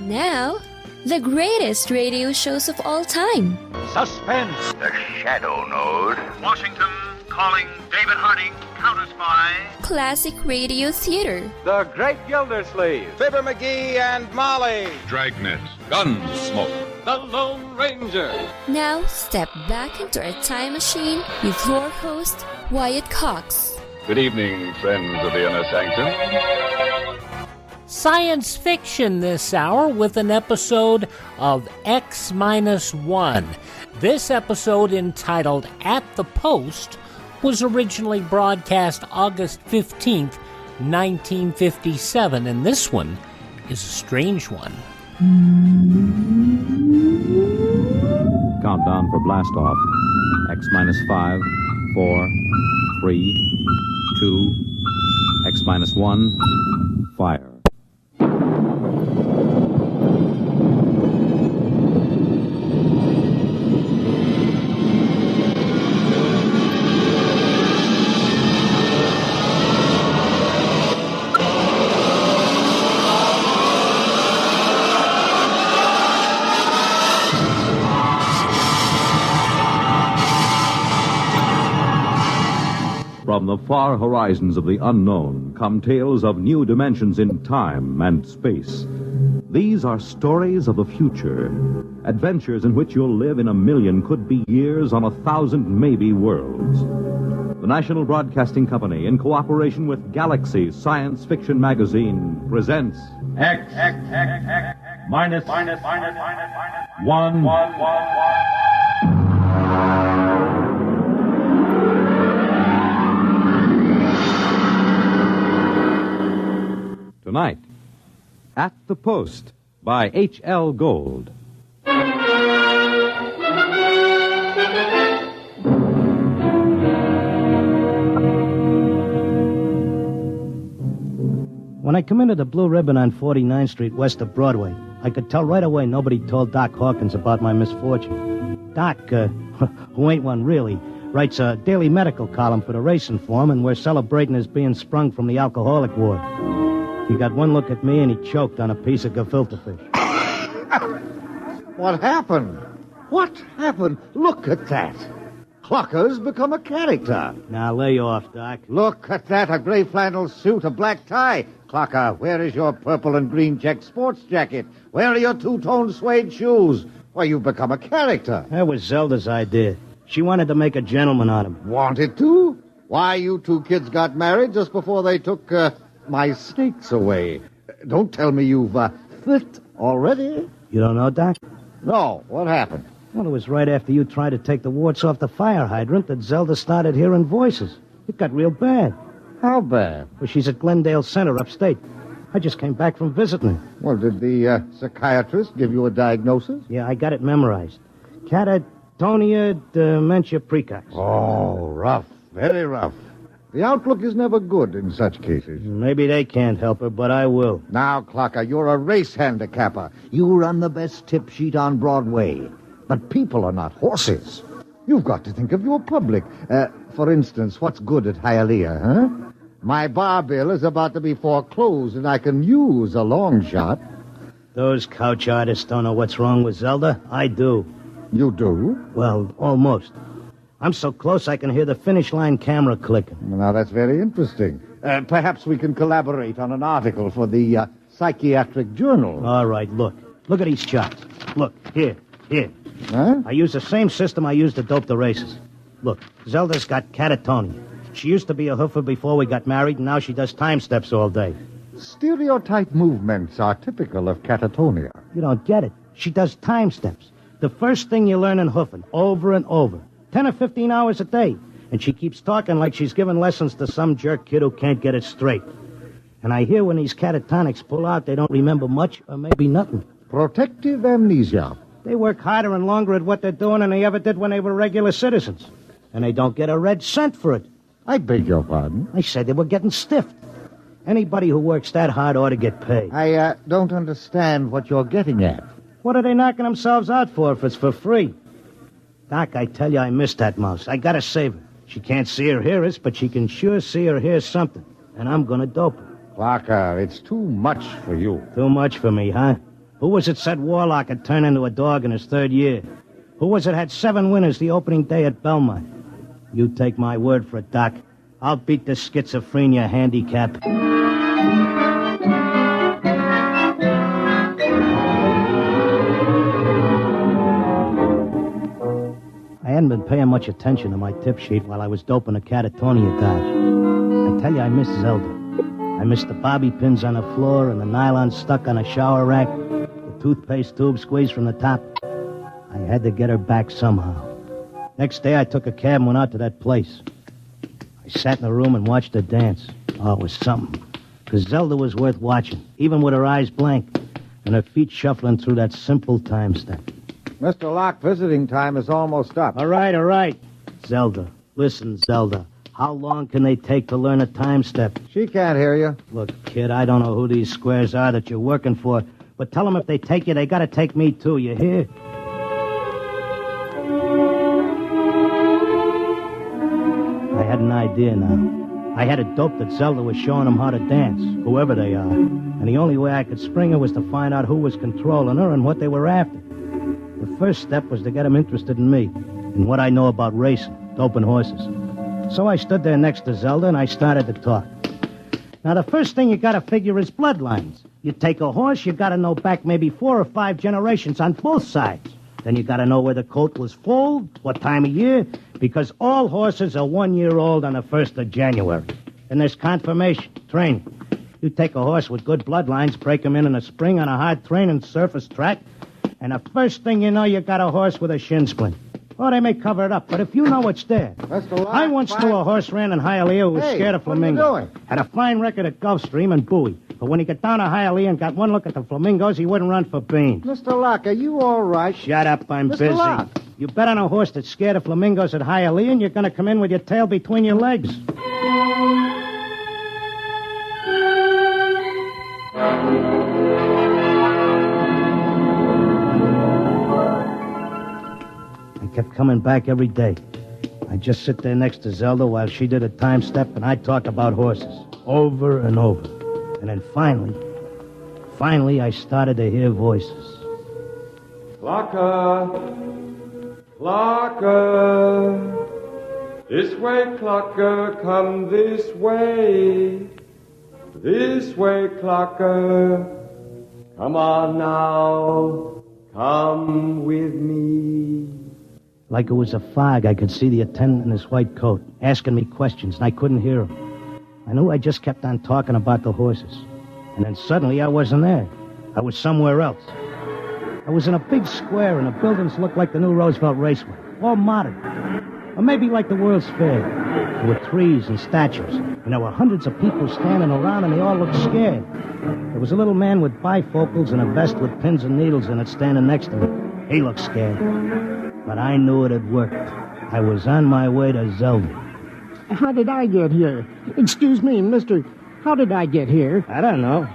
Now, the greatest radio shows of all time. Suspense. The Shadow Node. Washington calling David Harding, counter-spy. Classic radio theater. The Great Gildersleeve. Fibber McGee and Molly. Dragnet. Gunsmoke. The Lone Ranger. Now, step back into our time machine with your host, Wyatt Cox. Good evening, friends of the Inner Sanctum. Science fiction this hour with an episode of X-1. This episode, entitled At the Post, was originally broadcast August 15th, 1957, and this one is a strange one. Countdown for blast off. X-5, 4, 3, 2, X-1, fire. From the far horizons of the unknown come tales of new dimensions in time and space. These are stories of the future, adventures in which you'll live in a million could-be years on 1,000 maybe worlds. The National Broadcasting Company, in cooperation with Galaxy Science Fiction Magazine, presents X minus 1. Tonight, At the Post by H.L. Gold. When I come into the Blue Ribbon on 49th Street west of Broadway, I could tell right away nobody told Doc Hawkins about my misfortune. Doc, who ain't one really, writes a daily medical column for the Racing Form, and we're celebrating his being sprung from the alcoholic ward. He got one look at me and he choked on a piece of gefilte fish. What happened? What happened? Look at that. Clucker's become a character. Now, lay off, Doc. Look at that, a gray flannel suit, a black tie. Clucker, where is your purple and green check sports jacket? Where are your two-tone suede shoes? Why, you've become a character. That was Zelda's idea. She wanted to make a gentleman out of him. Wanted to? Why, you two kids got married just before they took, my snakes away. Don't tell me you've, fit already. You don't know, Doc? No, what happened? Well, it was right after you tried to take the warts off the fire hydrant that Zelda started hearing voices. It got real bad. How bad? Well, she's at Glendale Center upstate. I just came back from visiting her. Well, did the psychiatrist give you a diagnosis? Yeah, I got it memorized. Catatonia dementia precox. Oh, rough. Very rough. The outlook is never good in such cases. Maybe they can't help her, but I will. Now, Clocker, you're a race handicapper. You run the best tip sheet on Broadway. But people are not horses. You've got to think of your public. For instance, what's good at Hialeah, huh? My bar bill is about to be foreclosed, and I can use a long shot. Those couch artists don't know what's wrong with Zelda. I do. You do? Well, almost. I'm so close I can hear the finish line camera clicking. Now, that's very interesting. Perhaps we can collaborate on an article for the Psychiatric Journal. All right, look. Look at these charts. Look, here. Huh? I use the same system I used to dope the races. Look, Zelda's got catatonia. She used to be a hoofer before we got married, and now she does time steps all day. Stereotype movements are typical of catatonia. You don't get it. She does time steps. The first thing you learn in hoofing, over and over. 10 or 15 hours a day. And she keeps talking like she's giving lessons to some jerk kid who can't get it straight. And I hear when these catatonics pull out, they don't remember much or maybe nothing. Protective amnesia. They work harder and longer at what they're doing than they ever did when they were regular citizens. And they don't get a red cent for it. I beg your pardon? I said they were getting stiffed. Anybody who works that hard ought to get paid. I don't understand what you're getting at. What are they knocking themselves out for if it's for free? Doc, I tell you, I miss that mouse. I gotta save her. She can't see or hear us, but she can sure see or hear something. And I'm gonna dope her. Parker, it's too much for you. Too much for me, huh? Who was it said Warlock had turned into a dog in his third year? Who was it had 7 winners the opening day at Belmont? You take my word for it, Doc. I'll beat the schizophrenia handicap. I hadn't been paying much attention to my tip sheet while I was doping a catatonia dodge. I tell you, I miss Zelda. I miss the bobby pins on the floor and the nylon stuck on a shower rack, the toothpaste tube squeezed from the top. I had to get her back somehow. Next day, I took a cab and went out to that place. I sat in the room and watched her dance. Oh, it was something. Because Zelda was worth watching, even with her eyes blank and her feet shuffling through that simple time step. Mr. Locke, visiting time is almost up. All right. Zelda. Listen, Zelda. How long can they take to learn a time step? She can't hear you. Look, kid, I don't know who these squares are that you're working for, but tell them if they take you, they gotta take me too, you hear? I had an idea now. I had it doped that Zelda was showing them how to dance, whoever they are. And the only way I could spring her was to find out who was controlling her and what they were after. The first step was to get them interested in me, in what I know about racing, doping horses. So I stood there next to Zelda and I started to talk. Now, the first thing you gotta figure is bloodlines. You take a horse, you gotta know back maybe 4 or 5 generations on both sides. Then you gotta know where the coat was foaled, what time of year, because all horses are 1 year old on the 1st of January. Then there's confirmation, training. You take a horse with good bloodlines, break him in the spring on a hard training surface track, and the first thing you know, you got a horse with a shin splint. Or they may cover it up, but if you know it's there. Mr. Locke, I once knew a horse ran in Hialeah who was scared of flamingos. What are you doing? Had a fine record at Gulfstream and Bowie. But when he got down to Hialeah and got one look at the flamingos, he wouldn't run for beans. Mr. Locke, are you all right? Shut up, I'm Mr. busy. Locke. You bet on a horse that's scared of flamingos at Hialeah, and you're going to come in with your tail between your legs. I kept coming back every day. I'd just sit there next to Zelda while she did a time step, and I'd talk about horses, over and over. And then finally, I started to hear voices. Clocker! Clocker! This way, Clocker, come this way. This way, Clocker. Come on now, come with me. Like it was a fog, I could see the attendant in his white coat, asking me questions, and I couldn't hear him. I knew I just kept on talking about the horses. And then suddenly I wasn't there. I was somewhere else. I was in a big square, and the buildings looked like the new Roosevelt Raceway, all modern. Or maybe like the World's Fair. There were trees and statues, and there were hundreds of people standing around, and they all looked scared. There was a little man with bifocals and a vest with pins and needles in it standing next to me. He looked scared. But I knew it had worked. I was on my way to Zelda. How did I get here? Excuse me, mister, how did I get here? I don't know.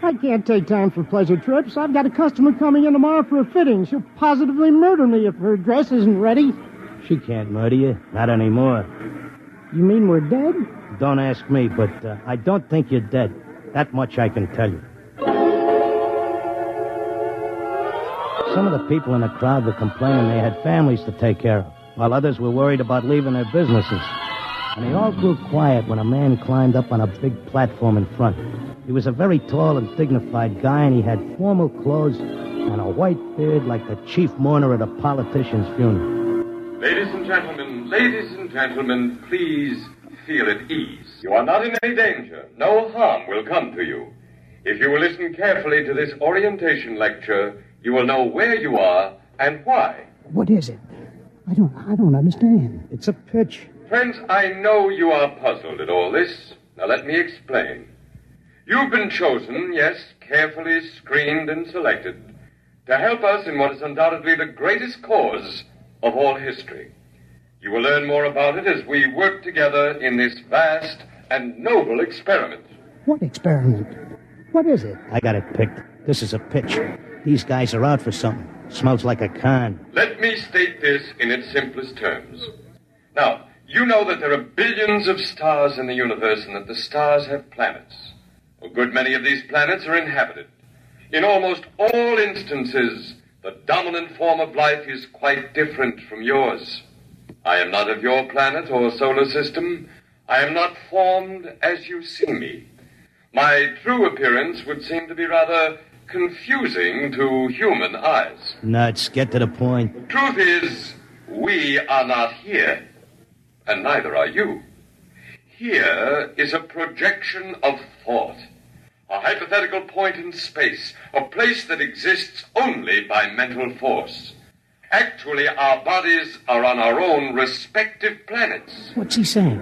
I can't take time for pleasure trips. I've got a customer coming in tomorrow for a fitting. She'll positively murder me if her dress isn't ready. She can't murder you. Not anymore. You mean we're dead? Don't ask me, but I don't think you're dead. That much I can tell you. Some of the people in the crowd were complaining they had families to take care of, while others were worried about leaving their businesses. And they all grew quiet when a man climbed up on a big platform in front. He was a very tall and dignified guy, and he had formal clothes and a white beard like the chief mourner at a politician's funeral. Ladies and gentlemen, please feel at ease. You are not in any danger. No harm will come to you. If you will listen carefully to this orientation lecture, you will know where you are and why. What is it? I don't understand. It's a pitch. Friends, I know you are puzzled at all this. Now let me explain. You've been chosen, yes, carefully screened and selected, to help us in what is undoubtedly the greatest cause of all history. You will learn more about it as we work together in this vast and noble experiment. What experiment? What is it? I got it picked. This is a pitch. These guys are out for something. Smells like a con. Let me state this in its simplest terms. Now, you know that there are billions of stars in the universe and that the stars have planets. A good many of these planets are inhabited. In almost all instances, the dominant form of life is quite different from yours. I am not of your planet or solar system. I am not formed as you see me. My true appearance would seem to be rather confusing to human eyes. Nuts, get to the point. Truth is, we are not here, and neither are you. Here is a projection of thought, a hypothetical point in space, a place that exists only by mental force. Actually, our bodies are on our own respective planets. What's he saying?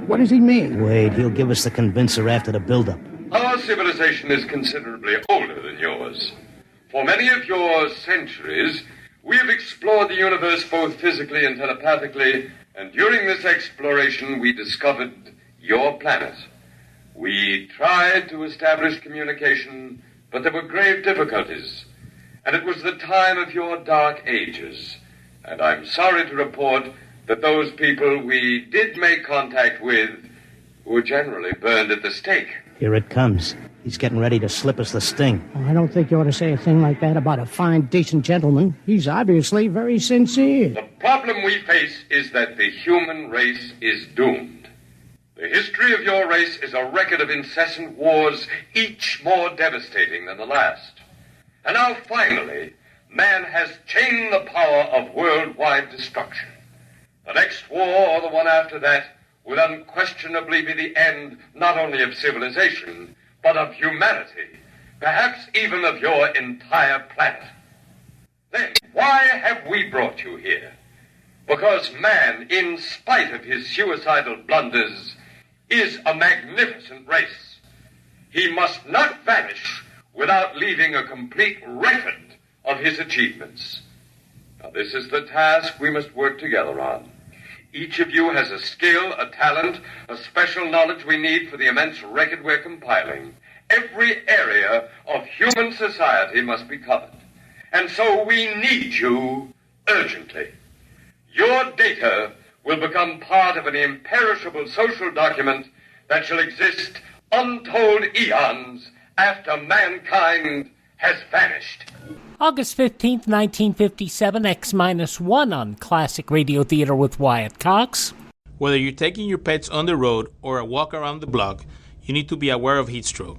What does he mean? Wait, he'll give us the convincer after the build-up. Our civilization is considerably older than yours. For many of your centuries, we have explored the universe both physically and telepathically, and during this exploration, we discovered your planet. We tried to establish communication, but there were grave difficulties. And it was the time of your dark ages. And I'm sorry to report that those people we did make contact with were generally burned at the stake. Here it comes. He's getting ready to slip us the sting. Oh, I don't think you ought to say a thing like that about a fine, decent gentleman. He's obviously very sincere. The problem we face is that the human race is doomed. The history of your race is a record of incessant wars, each more devastating than the last. And now, finally, man has chained the power of worldwide destruction. The next war, or the one after that, will unquestionably be the end not only of civilization, but of humanity, perhaps even of your entire planet. Then, why have we brought you here? Because man, in spite of his suicidal blunders, is a magnificent race. He must not vanish without leaving a complete record of his achievements. Now, this is the task we must work together on. Each of you has a skill, a talent, a special knowledge we need for the immense record we're compiling. Every area of human society must be covered. And so we need you urgently. Your data will become part of an imperishable social document that shall exist untold eons after mankind has vanished. August 15th, 1957, X-1 on Classic Radio Theater with Wyatt Cox. Whether you're taking your pets on the road or a walk around the block, you need to be aware of heat stroke.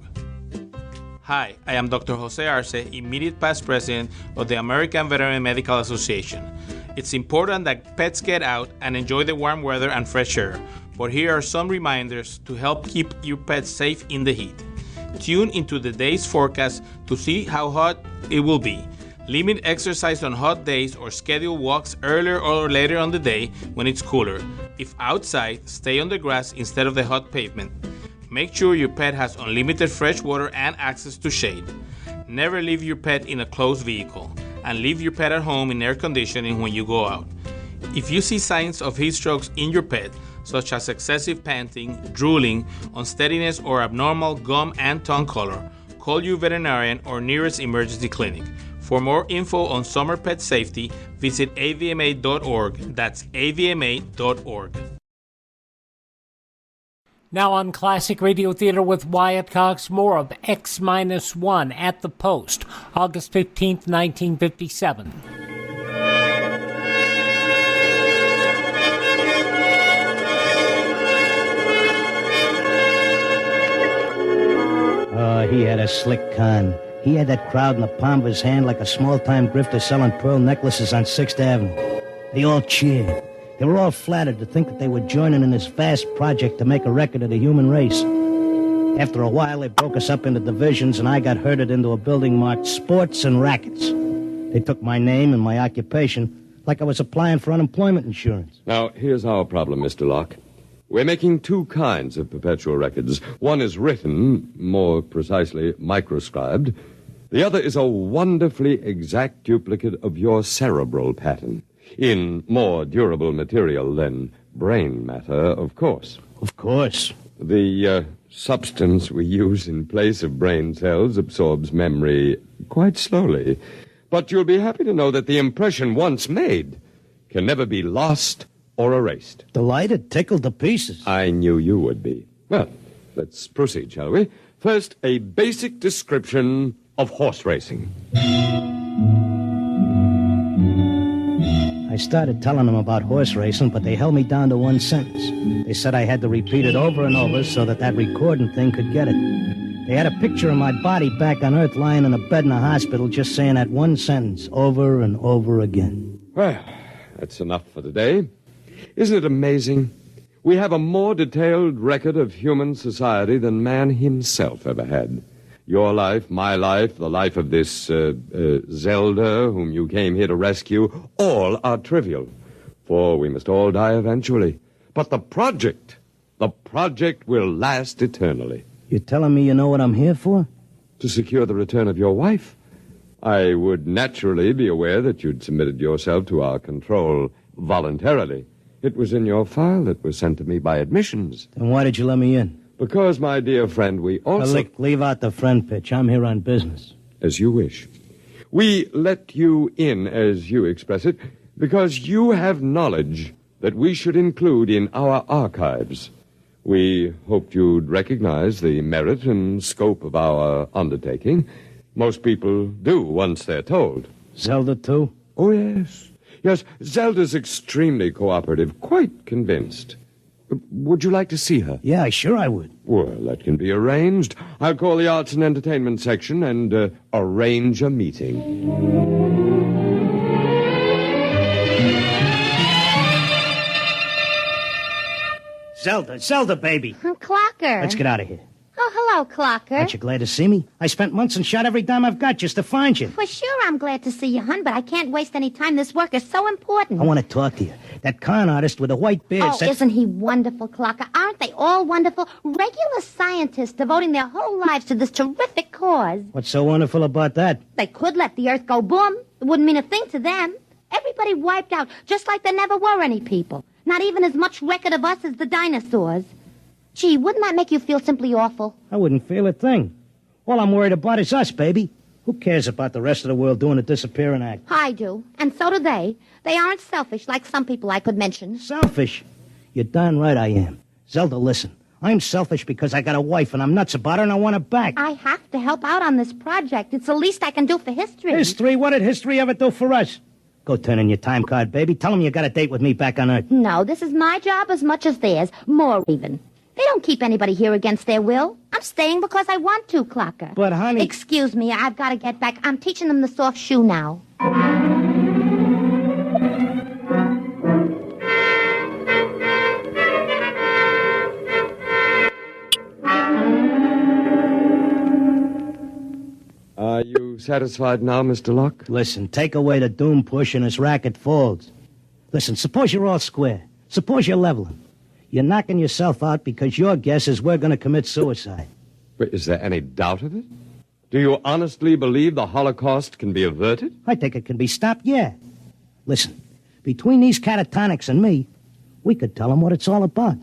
Hi, I am Dr. Jose Arce, immediate past president of the American Veterinary Medical Association. It's important that pets get out and enjoy the warm weather and fresh air, but here are some reminders to help keep your pets safe in the heat. Tune into the day's forecast to see how hot it will be. Limit exercise on hot days or schedule walks earlier or later on the day when it's cooler. If outside, stay on the grass instead of the hot pavement. Make sure your pet has unlimited fresh water and access to shade. Never leave your pet in a closed vehicle, and leave your pet at home in air conditioning when you go out. If you see signs of heat strokes in your pet, such as excessive panting, drooling, unsteadiness, or abnormal gum and tongue color, call your veterinarian or nearest emergency clinic. For more info on summer pet safety, visit avma.org. That's avma.org. Now on Classic Radio Theater with Wyatt Cox, more of X-1 at the Post, August 15th, 1957. Oh, he had a slick con. He had that crowd in the palm of his hand like a small-time grifter selling pearl necklaces on 6th Avenue. They all cheered. They were all flattered to think that they were joining in this vast project to make a record of the human race. After a while, they broke us up into divisions, and I got herded into a building marked Sports and Rackets. They took my name and my occupation like I was applying for unemployment insurance. Now, here's our problem, Mr. Locke. We're making two kinds of perpetual records. One is written, more precisely, microscribed. The other is a wonderfully exact duplicate of your cerebral pattern, in more durable material than brain matter, of course. Of course. The substance we use in place of brain cells absorbs memory quite slowly. But you'll be happy to know that the impression once made can never be lost or erased. Delighted, tickled to pieces. I knew you would be. Well, let's proceed, shall we? First, a basic description of horse racing. I started telling them about horse racing, but they held me down to one sentence. They said I had to repeat it over and over so that recording thing could get it. They had a picture of my body back on Earth lying in a bed in a hospital just saying that one sentence over and over again. Well, that's enough for today. Isn't it amazing? We have a more detailed record of human society than man himself ever had. Your life, my life, the life of this Zelda, whom you came here to rescue, all are trivial, for we must all die eventually. But the project will last eternally. You're telling me you know what I'm here for? To secure the return of your wife. I would naturally be aware that you'd submitted yourself to our control voluntarily. It was in your file that was sent to me by admissions. Then why did you let me in? Because, my dear friend, we also... Leave out the friend pitch. I'm here on business. As you wish. We let you in, as you express it, because you have knowledge that we should include in our archives. We hoped you'd recognize the merit and scope of our undertaking. Most people do once they're told. Zelda, too? Oh, yes. Yes, Zelda's extremely cooperative, quite convinced. Would you like to see her? Yeah, sure I would. Well, that can be arranged. I'll call the Arts and Entertainment section and arrange a meeting. Zelda, baby. Clocker. Let's get out of here. Oh, hello, Clocker. Aren't you glad to see me? I spent months and shot every dime I've got just to find you. For sure I'm glad to see you, hon, but I can't waste any time. This work is so important. I want to talk to you. That con artist with the white beard said... isn't he wonderful, Clocker? Aren't they all wonderful? Regular scientists devoting their whole lives to this terrific cause. What's so wonderful about that? They could let the Earth go boom. It wouldn't mean a thing to them. Everybody wiped out, just like there never were any people. Not even as much record of us as the dinosaurs. Gee, wouldn't that make you feel simply awful? I wouldn't feel a thing. All I'm worried about is us, baby. Who cares about the rest of the world doing a disappearing act? I do, and so do they. They aren't selfish like some people I could mention. Selfish? You're darn right I am. Zelda, listen. I'm selfish because I got a wife and I'm nuts about her and I want her back. I have to help out on this project. It's the least I can do for history. History? What did history ever do for us? Go turn in your time card, baby. Tell them you got a date with me back on Earth. No, this is my job as much as theirs. More even. They don't keep anybody here against their will. I'm staying because I want to, Clocker. But, honey... Excuse me, I've got to get back. I'm teaching them the soft shoe now. Are you satisfied now, Mr. Locke? Listen, take away the doom push and his racket folds. Listen, suppose you're all square. Suppose you're leveling. You're knocking yourself out because your guess is we're going to commit suicide. But is there any doubt of it? Do you honestly believe the Holocaust can be averted? I think it can be stopped, yeah. Listen, between these catatonics and me, we could tell them what it's all about.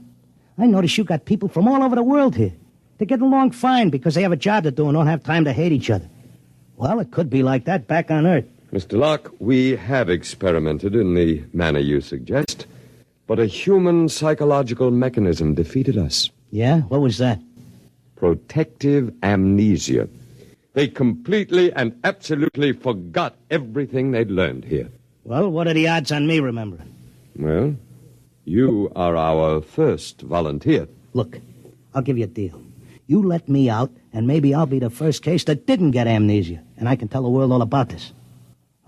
I notice you got people from all over the world here. They get along fine because they have a job to do and don't have time to hate each other. Well, it could be like that back on Earth. Mr. Locke, we have experimented in the manner you suggest. But a human psychological mechanism defeated us. Yeah? What was that? Protective amnesia. They completely and absolutely forgot everything they'd learned here. Well, what are the odds on me remembering? Well, you are our first volunteer. Look, I'll give you a deal. You let me out, and maybe I'll be the first case that didn't get amnesia, and I can tell the world all about this.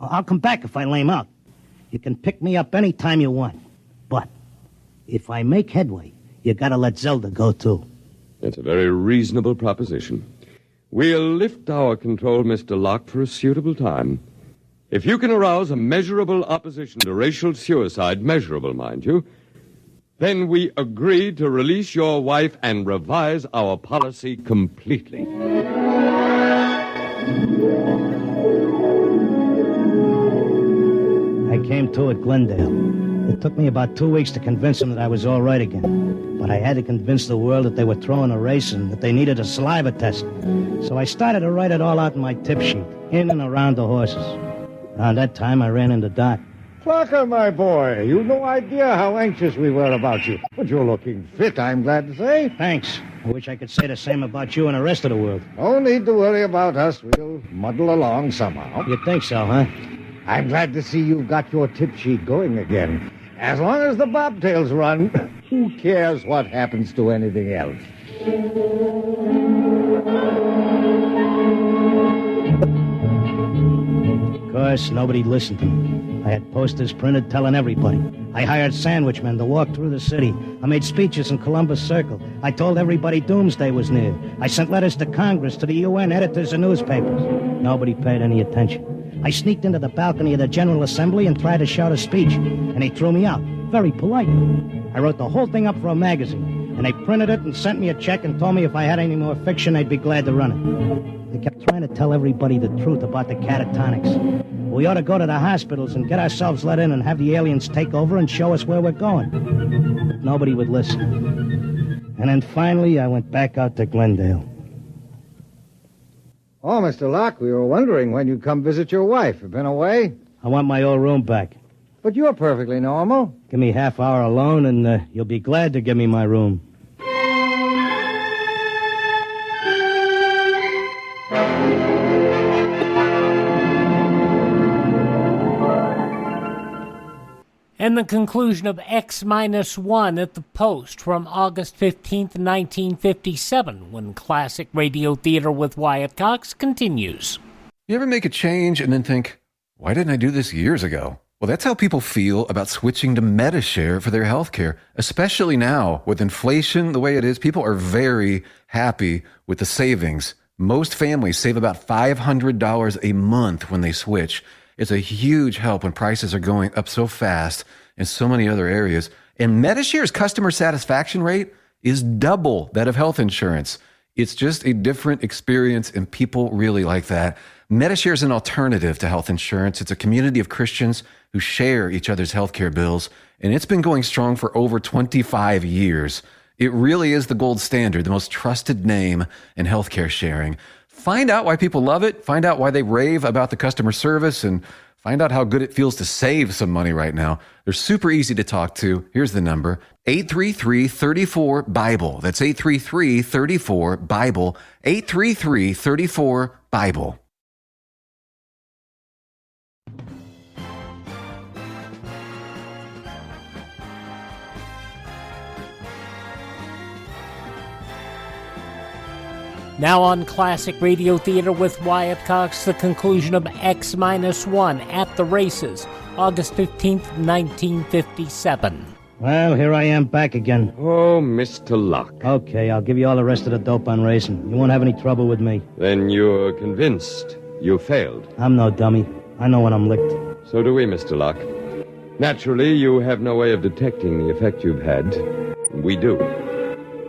I'll come back if I lame out. You can pick me up any time you want. But if I make headway, you gotta let Zelda go, too. That's a very reasonable proposition. We'll lift our control, Mr. Locke, for a suitable time. If you can arouse a measurable opposition to racial suicide, measurable, mind you, then we agree to release your wife and revise our policy completely. I came to at Glendale. It took me about 2 weeks to convince them that I was all right again. But I had to convince the world that they were throwing a race and that they needed a saliva test. So I started to write it all out in my tip sheet, in and around the horses. Around that time, I ran into Doc. Clocker, my boy, you've no idea how anxious we were about you. But you're looking fit, I'm glad to say. Thanks. I wish I could say the same about you and the rest of the world. No need to worry about us. We'll muddle along somehow. You think so, huh? I'm glad to see you've got your tip sheet going again. As long as the bobtails run, who cares what happens to anything else? Of course, nobody listened to me. I had posters printed telling everybody. I hired sandwich men to walk through the city. I made speeches in Columbus Circle. I told everybody doomsday was near. I sent letters to Congress, to the UN, editors of newspapers. Nobody paid any attention. I sneaked into the balcony of the General Assembly and tried to shout a speech, and they threw me out, very polite. I wrote the whole thing up for a magazine, and they printed it and sent me a check and told me if I had any more fiction, they'd be glad to run it. They kept trying to tell everybody the truth about the catatonics. We ought to go to the hospitals and get ourselves let in and have the aliens take over and show us where we're going. But nobody would listen. And then finally, I went back out to Glendale. Oh, Mr. Locke, we were wondering when you'd come visit your wife. You been away? I want my old room back. But you're perfectly normal. Give me half hour alone, and you'll be glad to give me my room. And the conclusion of X-1 at the Post from August 15th, 1957, when Classic Radio Theater with Wyatt Cox continues. You ever make a change and then think, why didn't I do this years ago? Well, that's how people feel about switching to Medi-Share for their health care, especially now with inflation the way it is. People are very happy with the savings. Most families save about $500 a month when they switch. It's a huge help when prices are going up so fast in so many other areas. And Medi-Share's customer satisfaction rate is double that of health insurance. It's just a different experience, and people really like that. Medi-Share is an alternative to health insurance. It's a community of Christians who share each other's healthcare bills, and it's been going strong for over 25 years. It really is the gold standard, the most trusted name in healthcare sharing. Find out why people love it, find out why they rave about the customer service, and find out how good it feels to save some money right now. They're super easy to talk to. Here's the number, 833-34-BIBLE. That's 833-34-BIBLE, 833-34-BIBLE. Now on Classic Radio Theater with Wyatt Cox, the conclusion of X-1 at the races, August 15th, 1957. Well, here I am back again. Oh, Mr. Locke. Okay, I'll give you all the rest of the dope on racing. You won't have any trouble with me. Then you're convinced you failed. I'm no dummy. I know when I'm licked. So do we, Mr. Locke. Naturally, you have no way of detecting the effect you've had. We do.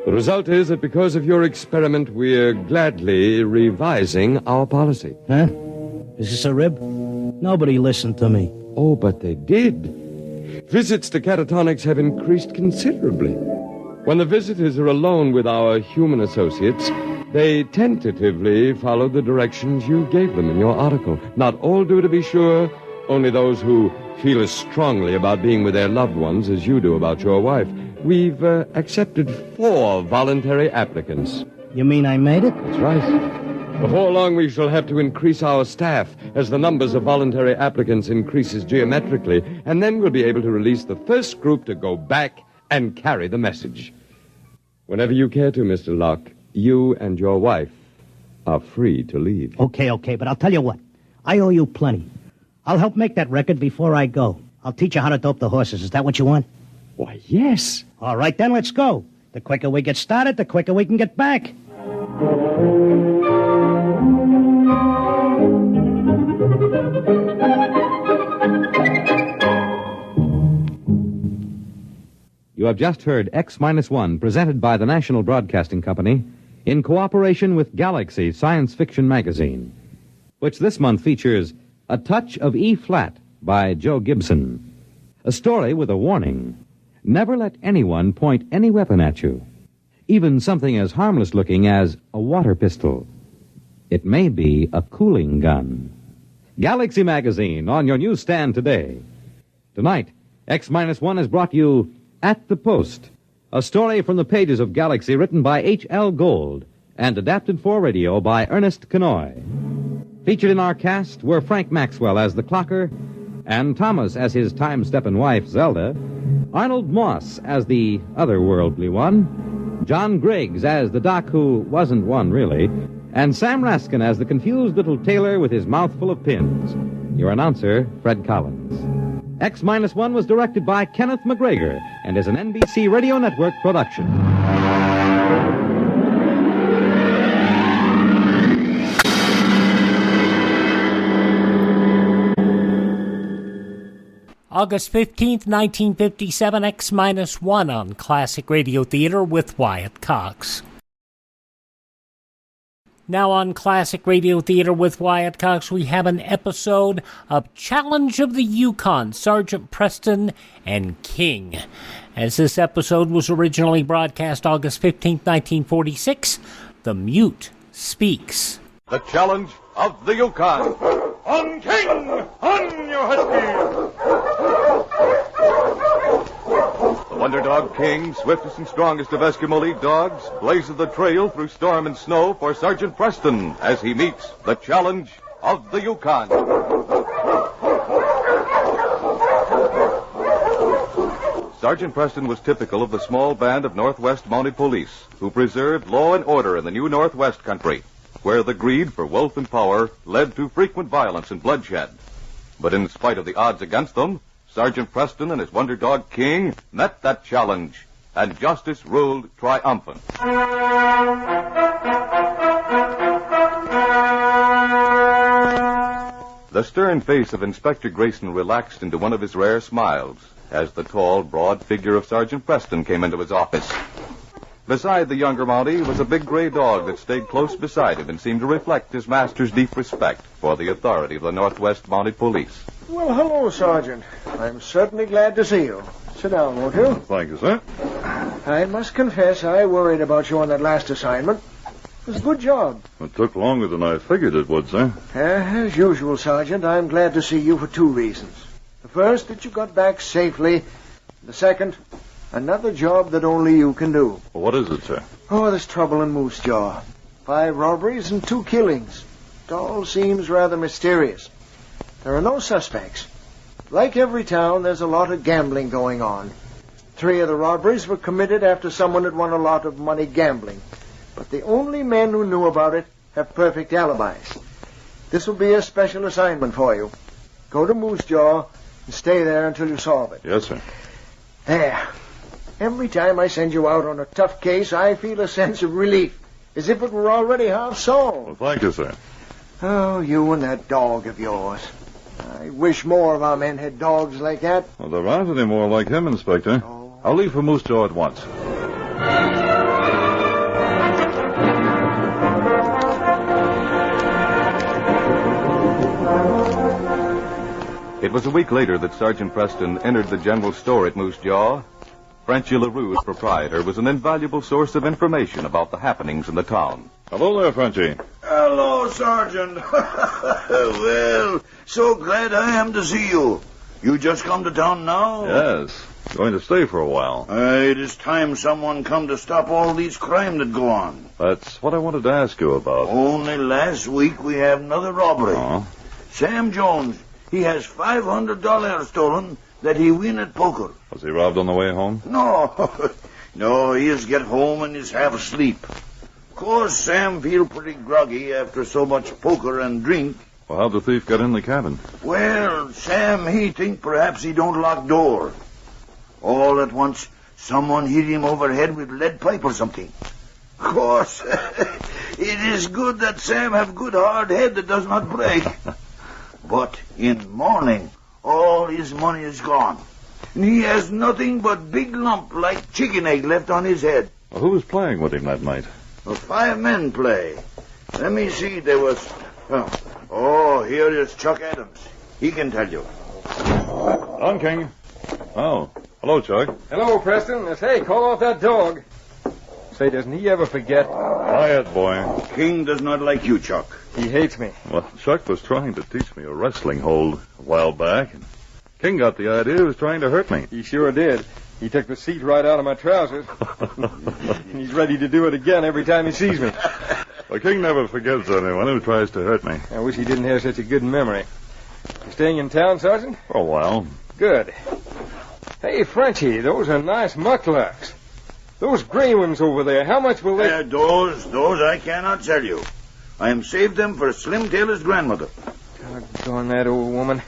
The result is that because of your experiment, we're gladly revising our policy. Huh? Is this a rib? Nobody listened to me. Oh, but they did. Visits to catatonics have increased considerably. When the visitors are alone with our human associates, they tentatively follow the directions you gave them in your article. Not all do, to be sure. Only those who feel as strongly about being with their loved ones as you do about your wife. We've accepted 4 voluntary applicants. You mean I made it? That's right. Before long, we shall have to increase our staff as the numbers of voluntary applicants increases geometrically, and then we'll be able to release the first group to go back and carry the message. Whenever you care to, Mr. Locke, you and your wife are free to leave. Okay, but I'll tell you what. I owe you plenty. I'll help make that record before I go. I'll teach you how to dope the horses. Is that what you want? Why, yes. All right, then, let's go. The quicker we get started, the quicker we can get back. You have just heard X-1, presented by the National Broadcasting Company, in cooperation with Galaxy Science Fiction Magazine, which this month features A Touch of E-Flat by Joe Gibson. A story with a warning. Never let anyone point any weapon at you, even something as harmless-looking as a water pistol. It may be a cooling gun. Galaxy Magazine on your newsstand today. Tonight, X-1 has brought you At the Post, a story from the pages of Galaxy written by H.L. Gold and adapted for radio by Ernest Kenoy. Featured in our cast were Frank Maxwell as the clocker, and Thomas as his time-steppin' wife, Zelda, Arnold Moss as the otherworldly one, John Griggs as the doc who wasn't one, really, and Sam Raskin as the confused little tailor with his mouth full of pins. Your announcer, Fred Collins. X-1 was directed by Kenneth McGregor and is an NBC Radio Network production. August 15th, 1957, X-1 on Classic Radio Theater with Wyatt Cox. Now on Classic Radio Theater with Wyatt Cox, we have an episode of Challenge of the Yukon, Sgt. Preston and King. As this episode was originally broadcast August 15th, 1946, the mute speaks. The Challenge of the Yukon. On King! On your husky! The Wonder Dog King, swiftest and strongest of Eskimo League dogs, blazes the trail through storm and snow for Sergeant Preston as he meets the Challenge of the Yukon. Sergeant Preston was typical of the small band of Northwest Mounted Police who preserved law and order in the new Northwest country, where the greed for wealth and power led to frequent violence and bloodshed. But in spite of the odds against them, Sergeant Preston and his Wonder Dog King met that challenge, and justice ruled triumphant. The stern face of Inspector Grayson relaxed into one of his rare smiles as the tall, broad figure of Sergeant Preston came into his office. Beside the younger Mountie was a big gray dog that stayed close beside him and seemed to reflect his master's deep respect for the authority of the Northwest Mounted Police. Well, hello, Sergeant. I'm certainly glad to see you. Sit down, won't you? Thank you, sir. I must confess I worried about you on that last assignment. It was a good job. It took longer than I figured it would, sir. As usual, Sergeant, I'm glad to see you for two reasons. The first, that you got back safely. The second, another job that only you can do. Well, what is it, sir? Oh, there's trouble in Moose Jaw. 5 robberies and 2 killings. It all seems rather mysterious. There are no suspects. Like every town, there's a lot of gambling going on. 3 of the robberies were committed after someone had won a lot of money gambling. But the only men who knew about it have perfect alibis. This will be a special assignment for you. Go to Moose Jaw and stay there until you solve it. Yes, sir. There. Every time I send you out on a tough case, I feel a sense of relief, as if it were already half solved. Well, thank you, sir. Oh, you and that dog of yours. I wish more of our men had dogs like that. Well, there aren't any more like him, Inspector. Oh. I'll leave for Moose Jaw at once. It was a week later that Sergeant Preston entered the general store at Moose Jaw. Frenchy LaRue's proprietor was an invaluable source of information about the happenings in the town. Hello there, Frenchy. Hello, Sergeant. Well, so glad I am to see you. You just come to town now? Yes. Going to stay for a while. It is time someone come to stop all these crime that go on. That's what I wanted to ask you about. Only last week we have another robbery. Oh? Sam Jones, he has $500 stolen that he win at poker. Was he robbed on the way home? No. No, he is get home and is half asleep. Of course, Sam feel pretty groggy after so much poker and drink. Well, how'd the thief get in the cabin? Well, Sam, he think perhaps he don't lock door. All at once, someone hit him overhead with lead pipe or something. Of course, it is good that Sam have good hard head that does not break. But in morning, all his money is gone. And he has nothing but big lump like chicken egg left on his head. Well, who was playing with him that night? 5 men play. Let me see, there was... Oh, here is Chuck Adams. He can tell you. On, King. Oh, hello, Chuck. Hello, Preston. Say, call off that dog. Say, doesn't he ever forget? Quiet, boy. King does not like you, Chuck. He hates me. Well, Chuck was trying to teach me a wrestling hold a while back, and King got the idea he was trying to hurt me. He sure did. He took the seat right out of my trousers. And he's ready to do it again every time he sees me. Well, King never forgives anyone who tries to hurt me. I wish he didn't have such a good memory. You staying in town, Sergeant? For a while. Good. Hey, Frenchie, those are nice mucklucks. Those gray ones over there, how much will they... Those I cannot sell you. I am saved them for Slim Taylor's grandmother. Doggone that old woman.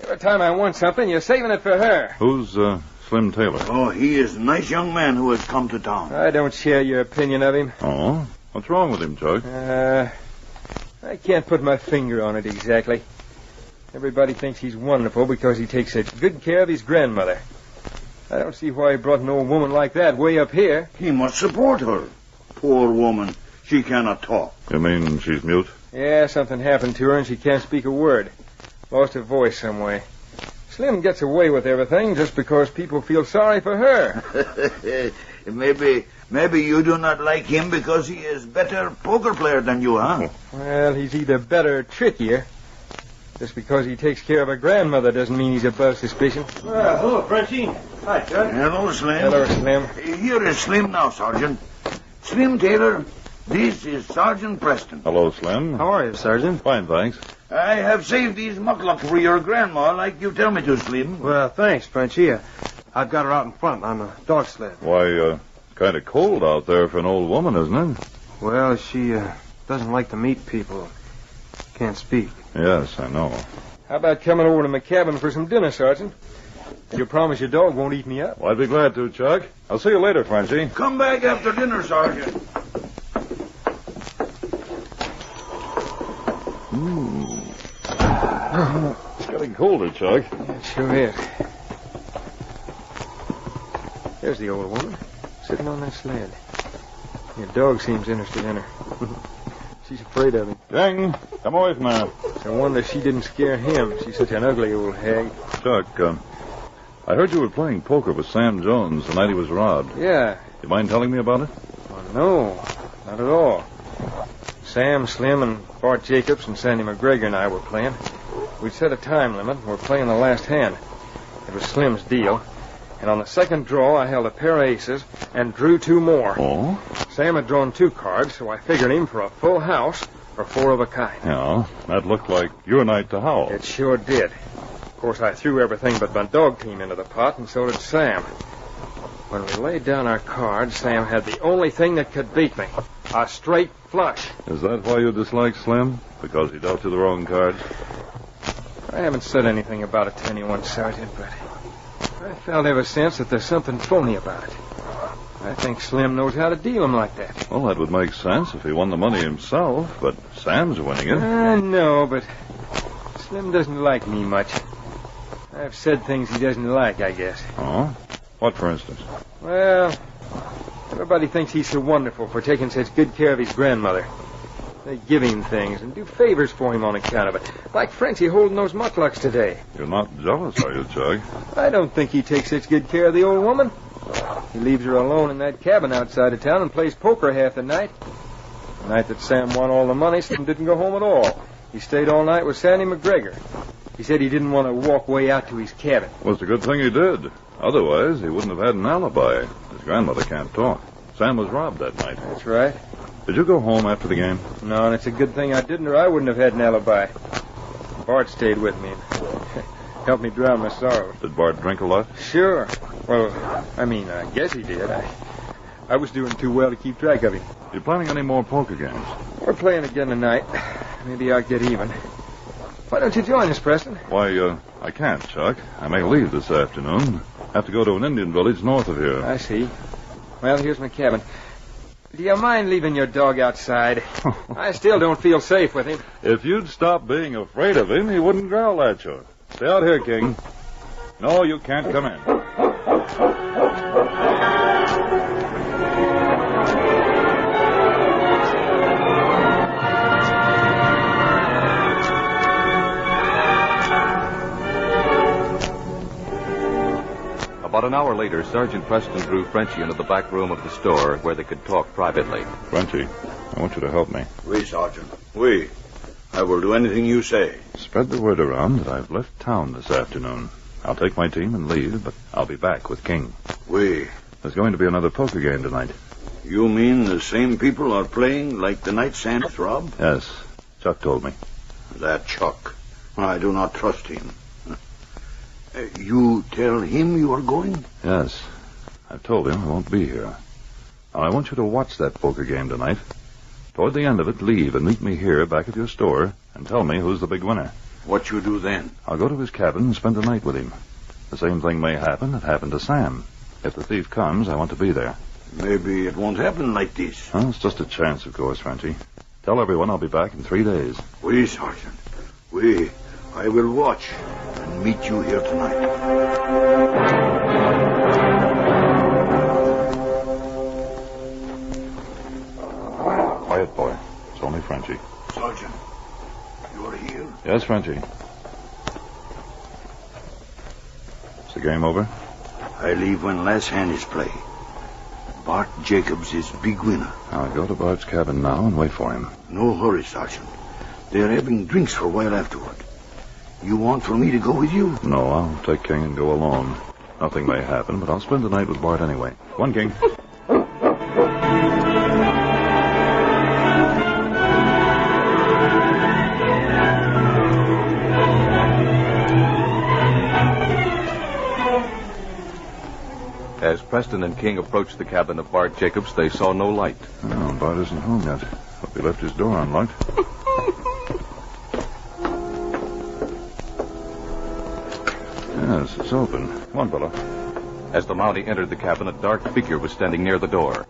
Every time I want something, you're saving it for her. Who's Slim Taylor? Oh, he is a nice young man who has come to town. I don't share your opinion of him. Oh? What's wrong with him, Chuck? I can't put my finger on it exactly. Everybody thinks he's wonderful because he takes such good care of his grandmother. I don't see why he brought an old woman like that way up here. He must support her. Poor woman. She cannot talk. You mean she's mute? Yeah, something happened to her and she can't speak a word. Lost her voice some way. Slim gets away with everything just because people feel sorry for her. Maybe you do not like him because he is better poker player than you, huh? Well, he's either better or trickier. Just because he takes care of a grandmother doesn't mean he's above suspicion. Hello, Frenchie. Hi, Chuck. Hello, Slim. Hello, Slim. Here is Slim now, Sergeant. Slim Taylor, this is Sergeant Preston. Hello, Slim. How are you, Sergeant? Fine, thanks. I have saved these mucklucks for your grandma like you tell me to, Slim. Well, thanks, Frenchie. I've got her out in front on the dog sled. Why, kind of cold out there for an old woman, isn't it? Well, she doesn't like to meet people. Can't speak. Yes, I know. How about coming over to my cabin for some dinner, Sergeant? You promise your dog won't eat me up? Well, I'd be glad to, Chuck. I'll see you later, Frenchie. Come back after dinner, Sergeant. It's getting colder, Chuck. Yeah, it sure is. There's the old woman, sitting on that sled. Your dog seems interested in her. She's afraid of him. King, come away from there. It's a wonder she didn't scare him. She's such an ugly old hag. Chuck, I heard you were playing poker with Sam Jones the night he was robbed. Yeah. You mind telling me about it? Oh, no, not at all. Sam, Slim, and Bart Jacobs and Sandy McGregor and I were playing. We'd set a time limit, and we're playing the last hand. It was Slim's deal. And on the second draw, I held a pair of aces and drew 2 more. Oh? Sam had drawn 2 cards, so I figured him for a full house or 4 of a kind. Yeah, that looked like your night to howl. It sure did. Of course, I threw everything but my dog team into the pot, and so did Sam. When we laid down our cards, Sam had the only thing that could beat me. A straight flush. Is that why you dislike Slim? Because he dealt you the wrong cards? I haven't said anything about it to anyone, Sergeant, but I felt ever since that there's something phony about it. I think Slim knows how to deal him like that. Well, that would make sense if he won the money himself, but Sam's winning it. I know, but Slim doesn't like me much. I've said things he doesn't like, I guess. Oh? What, for instance? Well, everybody thinks he's so wonderful for taking such good care of his grandmother. They give him things and do favors for him on account of it. Like Frenchie holding those mucklucks today. You're not jealous, are you, Chuck? I don't think he takes such good care of the old woman. He leaves her alone in that cabin outside of town and plays poker half the night. The night that Sam won all the money, Slim didn't go home at all. He stayed all night with Sandy McGregor. He said he didn't want to walk way out to his cabin. Well, it's a good thing he did. Otherwise, he wouldn't have had an alibi. His grandmother can't talk. Sam was robbed that night. That's right. Did you go home after the game? No, and it's a good thing I didn't, or I wouldn't have had an alibi. Bart stayed with me and helped me drown my sorrows. Did Bart drink a lot? Sure. Well, I guess he did. I was doing too well to keep track of him. You planning any more poker games? We're playing again tonight. Maybe I'll get even. Why don't you join us, Preston? Why, I can't, Chuck. I may leave this afternoon. Have to go to an Indian village north of here. I see. Well, here's my cabin. Do you mind leaving your dog outside? I still don't feel safe with him. If you'd stop being afraid of him, he wouldn't growl at you. Stay out here, King. No, you can't come in. About an hour later, Sergeant Preston drew Frenchie into the back room of the store where they could talk privately. Frenchie, I want you to help me. Oui, Sergeant. Oui. I will do anything you say. Spread the word around that I've left town this afternoon. I'll take my team and leave, but I'll be back with King. Wait. There's going to be another poker game tonight. You mean the same people are playing like the night Santa's robbed? Yes. Chuck told me. That Chuck. I do not trust him. You tell him you are going? Yes. I've told him I won't be here. Now, I want you to watch that poker game tonight. Toward the end of it, leave and meet me here back at your store and tell me who's the big winner. What you do then? I'll go to his cabin and spend the night with him. The same thing may happen that happened to Sam. If the thief comes, I want to be there. Maybe it won't happen like this. Well, it's just a chance, of course, Frenchy. Tell everyone I'll be back in 3 days. Oui, Sergeant. Oui. I will watch and meet you here tonight. Quiet, boy. It's only Frenchy. Sergeant, you are here? Yes, Frenchy. Is the game over? I leave when last hand is played. Bart Jacobs is big winner. I'll go to Bart's cabin now and wait for him. No hurry, Sergeant. They are having drinks for a while afterward. You want for me to go with you? No, I'll take King and go alone. Nothing may happen, but I'll spend the night with Bart anyway. Go on, King. As Preston and King approached the cabin of Bart Jacobs, they saw no light. Oh, Bart isn't home yet. Hope he left his door unlocked. Yes, it's open. Come on, fella. As the Mountie entered the cabin, a dark figure was standing near the door.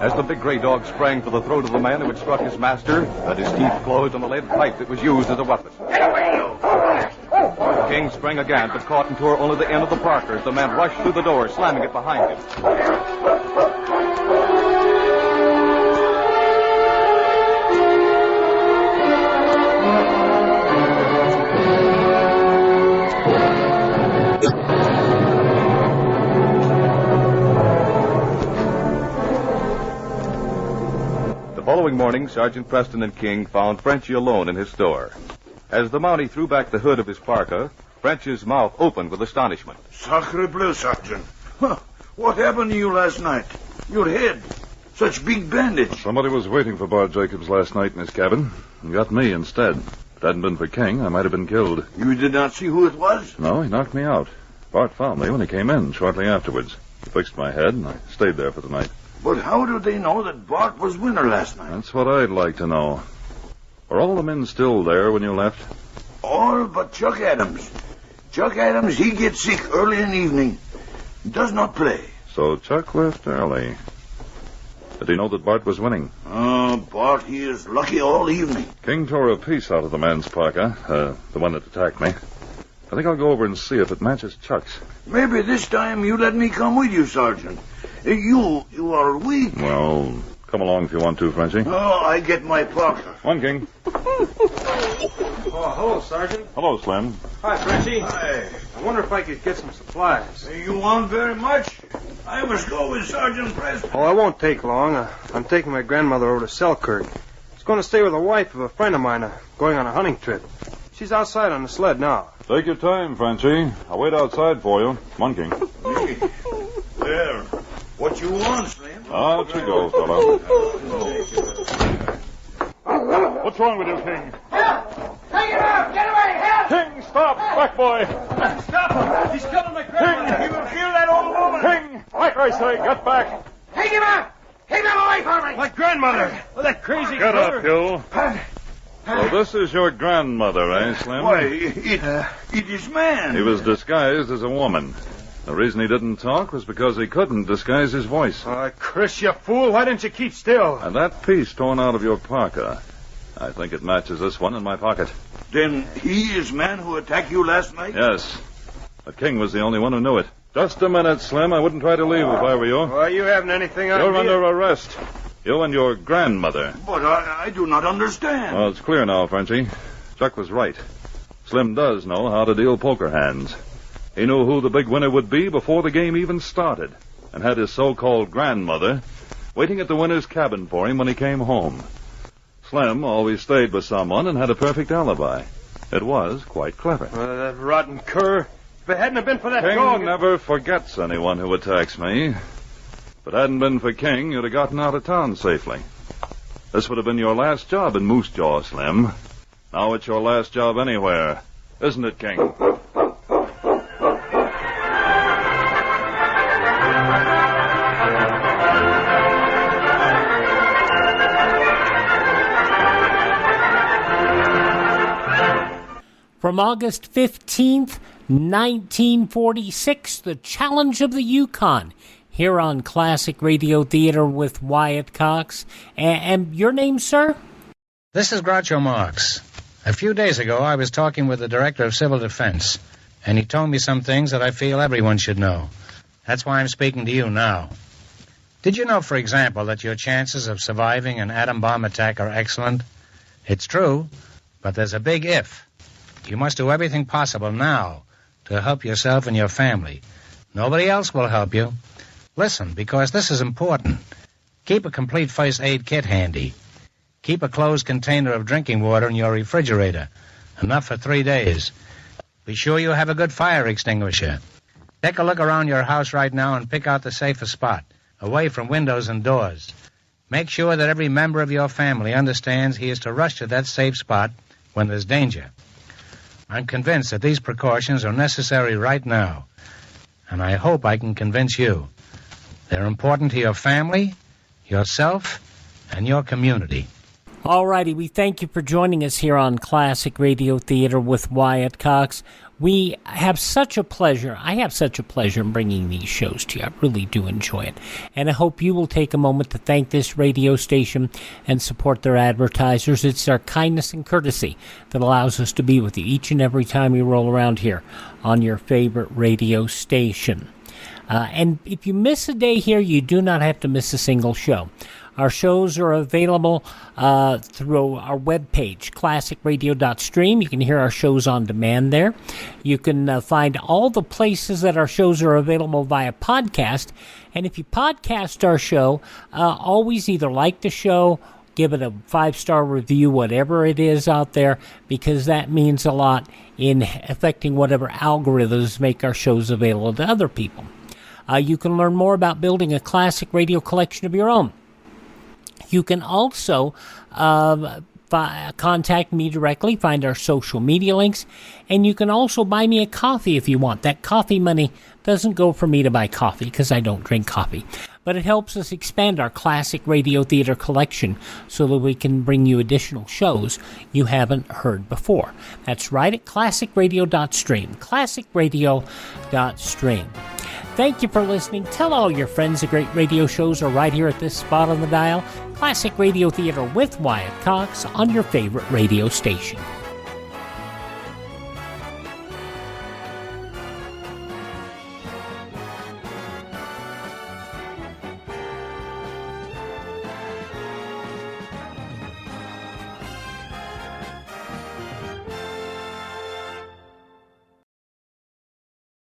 As the big gray dog sprang for the throat of the man who had struck his master, and his teeth closed on the lead pipe that was used as a weapon. Get away, you! King sprang again, but caught and tore only the end of the parka as the man rushed through the door, slamming it behind him. The following morning, Sergeant Preston and King found Frenchy alone in his store. As the Mountie threw back the hood of his parka, French's mouth opened with astonishment. Sacre bleu, Sergeant. Huh. What happened to you last night? Your head. Such big bandage. Somebody was waiting for Bart Jacobs last night in his cabin and got me instead. If it hadn't been for King, I might have been killed. You did not see who it was? No, he knocked me out. Bart found me when he came in shortly afterwards. He fixed my head, and I stayed there for the night. But how do they know that Bart was winner last night? That's what I'd like to know. Were all the men still there when you left? All but Chuck Adams. Chuck Adams, he gets sick early in the evening. Does not play. So Chuck left early. Did he know that Bart was winning? Bart, he is lucky all evening. King tore a piece out of the man's parka, the one that attacked me. I think I'll go over and see if it matches Chuck's. Maybe this time you let me come with you, Sergeant. You are weak. Well, come along if you want to, Frenchy. Oh, I get my parka. One, King. Oh, hello, Sergeant. Hello, Slim. Hi, Frenchy. Hi. I wonder if I could get some supplies. You want very much? I must go with Sergeant Preston. Oh, I won't take long. I'm taking my grandmother over to Selkirk. She's going to stay with the wife of a friend of mine, going on a hunting trip. She's outside on the sled now. Take your time, Frenchy. I'll wait outside for you. Come on, King. There. What you want, Slim? Out you go, fella. What's wrong with you, King? Help! Take him out! Get away! Help! King, stop! Back, boy! Stop him! He's killing my grandmother! He will kill that old woman! King! Like I say, get back! Take him out! Keep him away from me! My grandmother! Oh, that crazy Get killer. up, Hill. So this is your grandmother, eh, Slim? Why, it is man. He was disguised as a woman. The reason he didn't talk was because he couldn't disguise his voice. Chris, you fool. Why didn't you keep still? And that piece torn out of your parka, I think it matches this one in my pocket. Then he is man who attacked you last night? Yes. But King was the only one who knew it. Just a minute, Slim. I wouldn't try to leave if I were you. Well, you haven't anything on You're me. under arrest. You and your grandmother. But I do not understand. Well, it's clear now, Frenchy. Chuck was right. Slim does know how to deal poker hands. He knew who the big winner would be before the game even started, and had his so-called grandmother waiting at the winner's cabin for him when he came home. Slim always stayed with someone and had a perfect alibi. It was quite clever. That rotten cur. If it hadn't have been for that King dog... never forgets anyone who attacks me. If it hadn't been for King, you'd have gotten out of town safely. This would have been your last job in Moose Jaw, Slim. Now it's your last job anywhere. Isn't it, King? From August 15th, 1946, the Challenge of the Yukon, here on Classic Radio Theater with Wyatt Cox. And your name, sir? This is Groucho Marx. A few days ago, I was talking with the Director of Civil Defense, and he told me some things that I feel everyone should know. That's why I'm speaking to you now. Did you know, for example, that your chances of surviving an atom bomb attack are excellent? It's true, but there's a big if. You must do everything possible now to help yourself and your family. Nobody else will help you. Listen, because this is important. Keep a complete first aid kit handy. Keep a closed container of drinking water in your refrigerator, enough for 3 days. Be sure you have a good fire extinguisher. Take a look around your house right now and pick out the safest spot, away from windows and doors. Make sure that every member of your family understands he is to rush to that safe spot when there's danger. I'm convinced that these precautions are necessary right now, and I hope I can convince you. They're important to your family, yourself, and your community. All righty, we thank you for joining us here on Classic Radio Theater with Wyatt Cox. We have such a pleasure. I have such a pleasure in bringing these shows to you. I really do enjoy it. And I hope you will take a moment to thank this radio station and support their advertisers. It's their kindness and courtesy that allows us to be with you each and every time we roll around here on your favorite radio station. And if you miss a day here, you do not have to miss a single show. Our shows are available through our webpage, classicradio.stream. You can hear our shows on demand there. You can find all the places that our shows are available via podcast. And if you podcast our show, always either like the show, give it a 5-star review, whatever it is out there, because that means a lot in affecting whatever algorithms make our shows available to other people. You can learn more about building a classic radio collection of your own. You can also contact me directly, find our social media links, and you can also buy me a coffee if you want. That coffee money doesn't go for me to buy coffee because I don't drink coffee, but it helps us expand our classic radio theater collection so that we can bring you additional shows you haven't heard before. That's right at classicradio.stream, classicradio.stream. Thank you for listening. Tell all your friends the great radio shows are right here at this spot on the dial. Classic Radio Theater with Wyatt Cox on your favorite radio station.